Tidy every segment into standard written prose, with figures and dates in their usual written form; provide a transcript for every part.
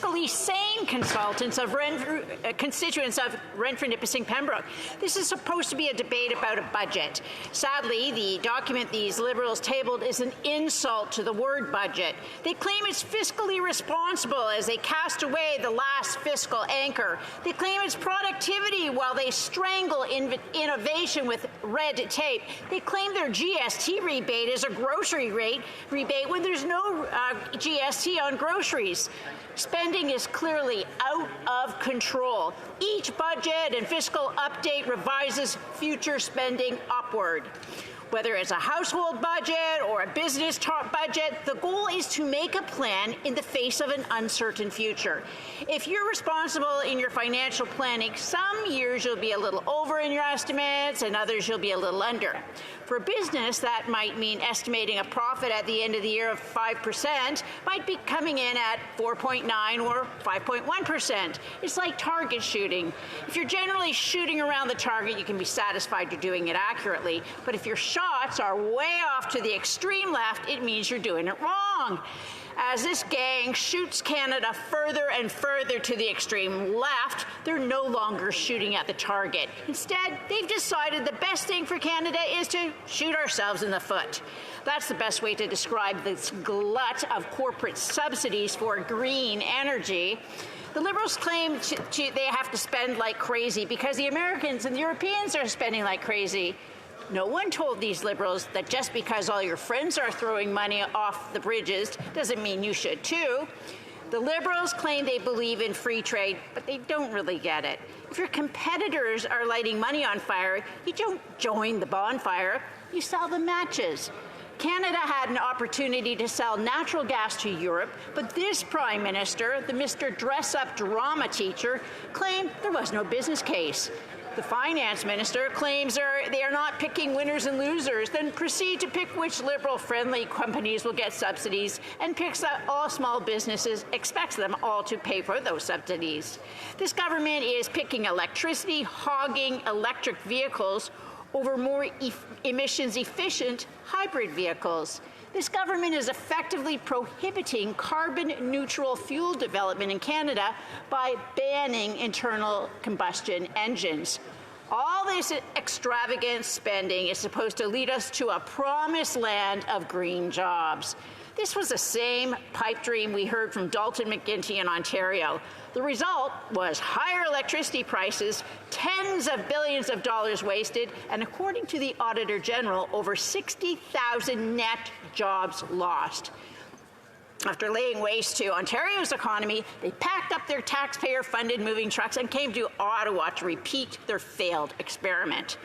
fiscally sane constituents of Renfrew-Nipissing-Pembroke. This is supposed to be a debate about a budget. Sadly, the document these Liberals tabled is an insult to the word budget. They claim it's fiscally responsible as they cast away the last fiscal anchor. They claim it's productivity while they strangle innovation with red tape. They claim their GST rebate is a grocery rebate when there's no GST on groceries. Spending is clearly out of control. Each budget and fiscal update revises future spending upward. Whether it's a household budget or a business budget, the goal is to make a plan in the face of an uncertain future. If you're responsible in your financial planning, some years you'll be a little over in your estimates and others you'll be a little under. For a business, that might mean estimating a profit at the end of the year of 5% might be coming in at 4.9 or 5.1%. It's like target shooting. If you're generally shooting around the target, you can be satisfied you're doing it accurately. But if your shots are way off to the extreme left, it means you're doing it wrong. As this gang shoots Canada further and further to the extreme left, they're no longer shooting at the target. Instead, they've decided the best thing for Canada is to shoot ourselves in the foot. That's the best way to describe this glut of corporate subsidies for green energy. The Liberals claim they have to spend like crazy because the Americans and the Europeans are spending like crazy. No one told these Liberals that just because all your friends are throwing money off the bridges doesn't mean you should too. The Liberals claim they believe in free trade, but they don't really get it. If your competitors are lighting money on fire, you don't join the bonfire, you sell the matches. Canada had an opportunity to sell natural gas to Europe, but this Prime Minister, the Mr. Dress-Up drama teacher, claimed there was no business case. The Finance Minister claims they are not picking winners and losers, then proceed to pick which Liberal-friendly companies will get subsidies and picks that all small businesses, expects them all to pay for those subsidies. This government is picking electricity, hogging electric vehicles over more emissions-efficient hybrid vehicles. This government is effectively prohibiting carbon-neutral fuel development in Canada by banning internal combustion engines. All this extravagant spending is supposed to lead us to a promised land of green jobs. This was the same pipe dream we heard from Dalton McGuinty in Ontario. The result was higher electricity prices, tens of billions of dollars wasted, and according to the Auditor General, over 60,000 net jobs lost. After laying waste to Ontario's economy, they packed up their taxpayer-funded moving trucks and came to Ottawa to repeat their failed experiment.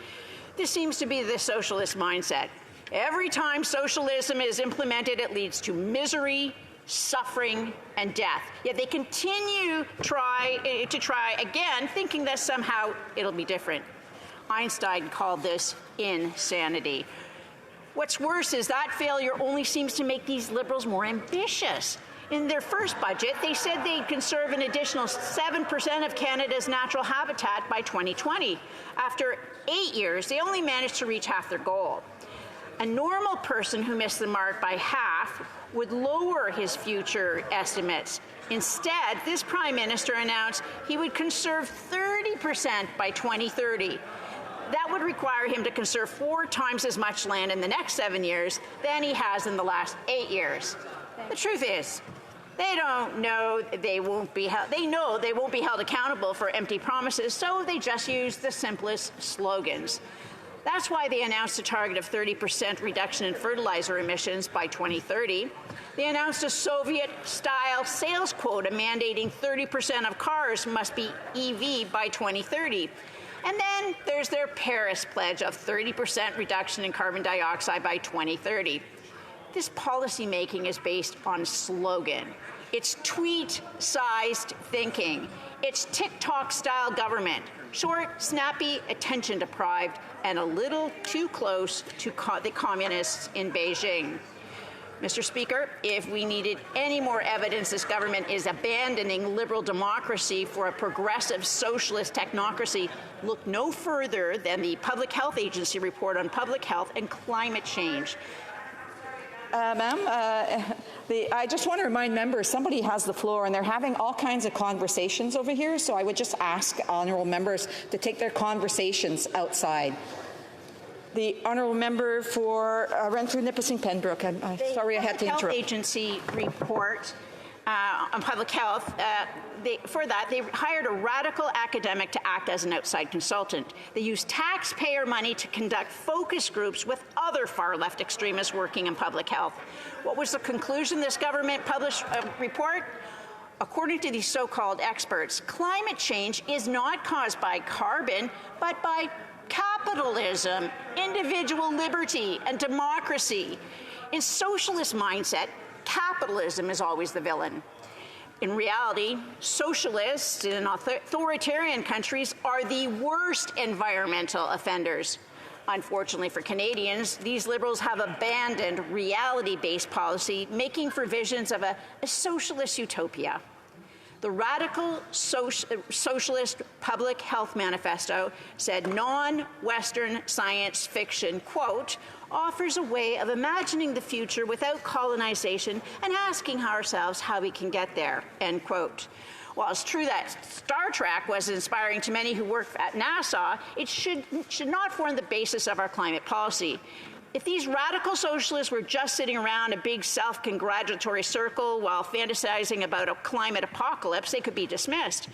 This seems to be the socialist mindset. Every time socialism is implemented, it leads to misery, suffering, and death. Yet they continue to try again, thinking that somehow it'll be different. Einstein called this insanity. What's worse is that failure only seems to make these Liberals more ambitious. In their first budget, they said they'd conserve an additional 7% of Canada's natural habitat by 2020. After 8 years, they only managed to reach half their goal. A normal person who missed the mark by half would lower his future estimates. Instead, this Prime Minister announced he would conserve 30% by 2030. That would require him to conserve 4 times as much land in the next 7 years than he has in the last 8 years. The truth is, they know they won't be held accountable for empty promises, so they just use the simplest slogans. That's why they announced a target of 30% reduction in fertilizer emissions by 2030. They announced a Soviet-style sales quota mandating 30% of cars must be EV by 2030. And then there's their Paris pledge of 30% reduction in carbon dioxide by 2030. This policymaking is based on slogan. It's tweet-sized thinking. It's TikTok-style government. Short, snappy, attention-deprived, and a little too close to the communists in Beijing. Mr. Speaker, if we needed any more evidence this government is abandoning liberal democracy for a progressive socialist technocracy, look no further than the Public Health Agency report on public health and climate change. Ma'am, I just want to remind members, somebody has the floor, and they're having all kinds of conversations over here, so I would just ask honourable members to take their conversations outside. The honourable member for Renfrew-Nipissing-Pembroke. I'm sorry I had to interrupt. The Health Agency report on public health, for that, they hired a radical academic to act as an outside consultant. They used taxpayer money to conduct focus groups with other far-left extremists working in public health. What was the conclusion this government published a report? According to these so-called experts, climate change is not caused by carbon, but by capitalism, individual liberty, and democracy. In socialist mindset, capitalism is always the villain. In reality, socialists in authoritarian countries are the worst environmental offenders. Unfortunately for Canadians, these Liberals have abandoned reality-based policy, making for visions of a socialist utopia. The radical socialist public health manifesto said non-Western science fiction, quote, offers a way of imagining the future without colonization and asking ourselves how we can get there, end quote. While it's true that Star Trek was inspiring to many who work at NASA, it should not form the basis of our climate policy. If these radical socialists were just sitting around a big self-congratulatory circle while fantasizing about a climate apocalypse, they could be dismissed.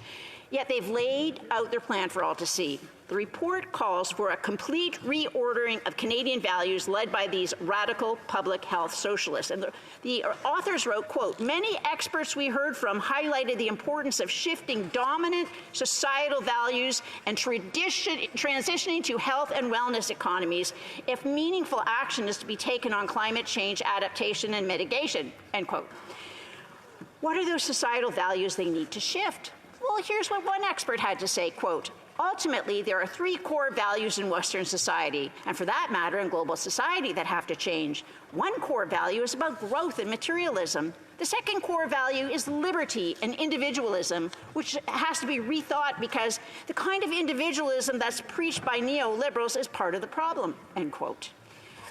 Yet they've laid out their plan for all to see. The report calls for a complete reordering of Canadian values led by these radical public health socialists. And the authors wrote, quote, many experts we heard from highlighted the importance of shifting dominant societal values and transitioning to health and wellness economies if meaningful action is to be taken on climate change adaptation and mitigation, end quote. What are those societal values they need to shift? Well, here's what one expert had to say, quote, ultimately, there are three core values in Western society, and for that matter, in global society, that have to change. One core value is about growth and materialism. The second core value is liberty and individualism, which has to be rethought because the kind of individualism that's preached by neoliberals is part of the problem, end quote.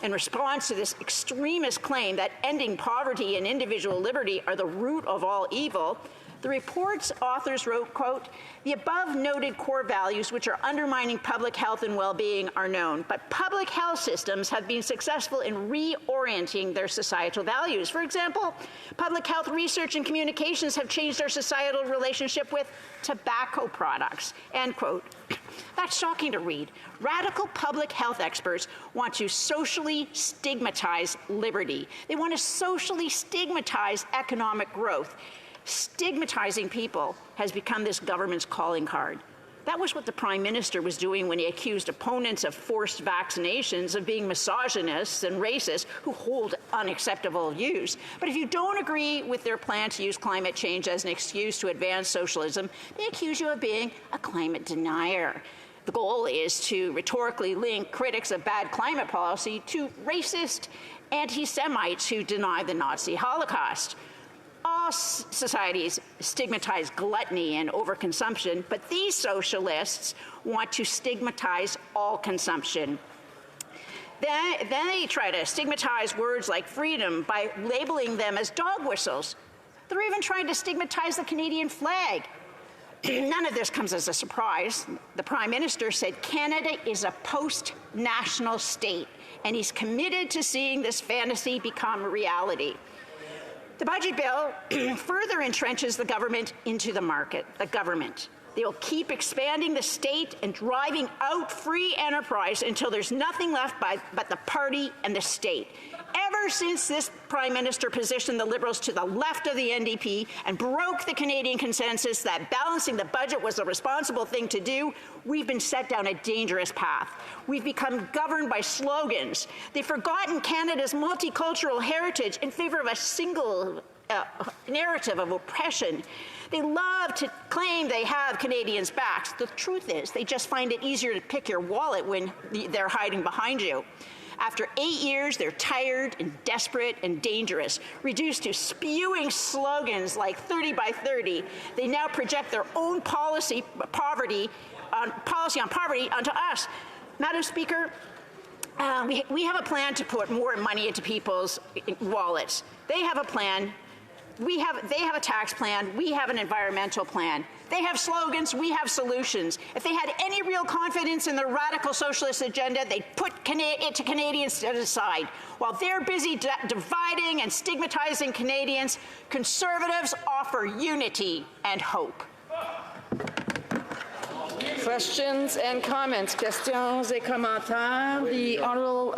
In response to this extremist claim that ending poverty and individual liberty are the root of all evil, the report's authors wrote, quote, the above noted core values which are undermining public health and well-being are known, but public health systems have been successful in reorienting their societal values. For example, public health research and communications have changed our societal relationship with tobacco products, end quote. That's shocking to read. Radical public health experts want to socially stigmatize liberty. They want to socially stigmatize economic growth. Stigmatizing people has become this government's calling card. That was what the Prime Minister was doing when he accused opponents of forced vaccinations of being misogynists and racists who hold unacceptable views. But if you don't agree with their plan to use climate change as an excuse to advance socialism, they accuse you of being a climate denier. The goal is to rhetorically link critics of bad climate policy to racist anti-Semites who deny the Nazi Holocaust. All societies stigmatize gluttony and overconsumption, but these socialists want to stigmatize all consumption. Then they try to stigmatize words like freedom by labeling them as dog whistles. They're even trying to stigmatize the Canadian flag. None of this comes as a surprise. The Prime Minister said Canada is a post-national state, and he's committed to seeing this fantasy become reality. The budget bill further entrenches the government into the market, the government. They will keep expanding the state and driving out free enterprise until there's nothing left but the party and the state. Ever since this Prime Minister positioned the Liberals to the left of the NDP and broke the Canadian consensus that balancing the budget was a responsible thing to do, we've been set down a dangerous path. We've become governed by slogans. They've forgotten Canada's multicultural heritage in favor of a single narrative of oppression. They love to claim they have Canadians' backs. The truth is, they just find it easier to pick your wallet when they're hiding behind you. After 8 years, they're tired and desperate and dangerous. Reduced to spewing slogans like 30 by 30, they now project their own policy on poverty onto us. Madam Speaker, We have a plan to put more money into people's wallets. They have a plan. They have a tax plan. We have an environmental plan. They have slogans. We have solutions. If they had any real confidence in the radical socialist agenda, they'd put it to Canadians to the side. While they're busy dividing and stigmatizing Canadians, Conservatives offer unity and hope. Questions and comments. Questions et commentaires. The honourable